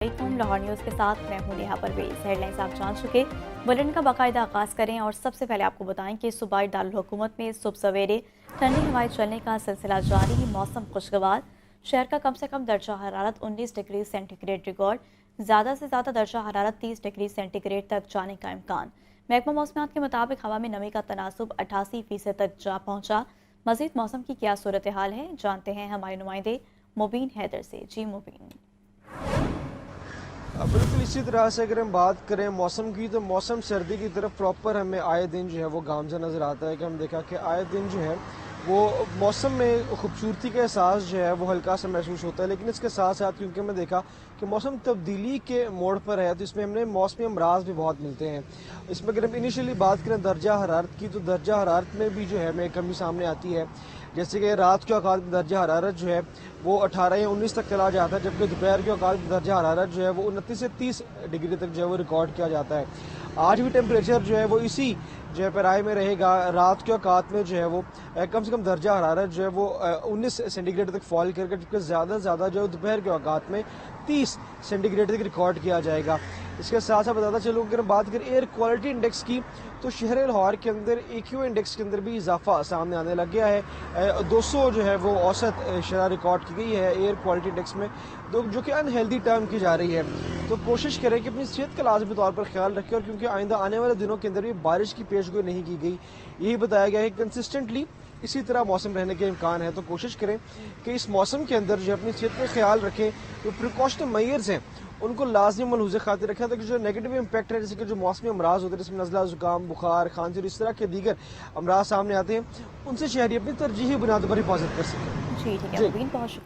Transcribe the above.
Lahore news के साथ मैं हूं नेहा परवेज। हेडलाइंस आप जान चुके, बुलेटिन का बाकायदा आगाज़ करें और सबसे पहले आपको बताएं कि सूबाई दारुल हुकूमत में सुबह सवेरे ठंडी हवाएं चलने का सिलसिला जारी। मौसम खुशगवार, शहर का कम से कम दर्जा हरारत 19 डिग्री सेंटीग्रेड रिकॉर्ड, ज़्यादा से ज़्यादा दर्जा हरारत 30 डिग्री सेंटीग्रेड तक जाने का इम्कान। महकमा मौसमियात के मुताबिक हवा में नमी का तनासुब 88% तक जा पहुँचा। मज़ीद मौसम की क्या सूरत हाल है, जानते हैं हमारे नुमाइंदे मुबीन हैदर से। जी मुबीन। बिल्कुल इसी तरह से अगर हम बात करें मौसम की, तो मौसम सर्दी की तरफ प्रॉपर हमें आए दिन जो है वो गामज़ा नज़र आता है। कि हम देखा कि आए दिन जो है वो मौसम में खूबसूरती का एहसास जो है वो हल्का सा महसूस होता है। लेकिन इसके साथ साथ क्योंकि हमने देखा कि मौसम तब्दीली के मोड़ पर है, तो इसमें हमने मौसमी अमराज भी बहुत मिलते हैं। इसमें अगर हम इनिशियली बात करें दर्जा हरारत की, तो दर्जा हरारत में भी जो है हमें कमी सामने आती है। जैसे कि रात के औकात में दर्जा हरारत जो है वो 18 या 19 तक चला जाता है, जबकि दोपहर के औकात में दर्जा हरारत जो है वो 29 से 30 डिग्री तक जो है वो रिकॉर्ड किया जाता है। आज भी टेम्परेचर जो है वो इसी जो है पैराए में रहेगा। रात के औकात में जो है वो कम से कम दर्जा हरारत जो है वो 19 सेंटीग्रेड तक फॉल करके, जबकि ज़्यादा से ज़्यादा जो है दोपहर के औकात में 30 सेंटीग्रेड तक रिकॉर्ड किया जाएगा। इसके साथ साथ बताता चलूँ, अगर बात करें एयर क्वालिटी इंडेक्स की, तो शहर लाहौर के अंदर EQ इंडेक्स के अंदर भी इजाफा सामने आने लग गया है। 200 जो है वो औसत शरह रिकॉर्ड की गई है एयर क्वालिटी इंडेक्स में, जो कि अनहेल्दी टर्म की जा रही है। तो कोशिश करें कि अपनी सेहत का लाजमी तौर पर ख्याल रखें, और क्योंकि आइंदा आने वाले दिनों के अंदर भी बारिश की पेशगोई नहीं की गई, यही बताया गया है कि कंसिस्टेंटली इसी तरह मौसम रहने के इम्कान है। तो कोशिश करें कि इस मौसम के अंदर जो अपनी सेहत का ख्याल रखें, जो प्रिकॉशनरी मेजर्स हैं उनको लाजमी मलहूज़ खातिर रखें, ताकि जो नेगेटिव इम्पैक्ट है, जैसे कि जो मौसमी अमराज होते हैं जिसमें नज़ला, ज़ुकाम, बुखार, खांसी और इस तरह के दीगर अमराज सामने आते हैं, उनसे शहरी अपनी तरजीही बुनियादों पर हिफाजत कर सकें। जी ठीक है मुबीन, बहुत शुक्रिया।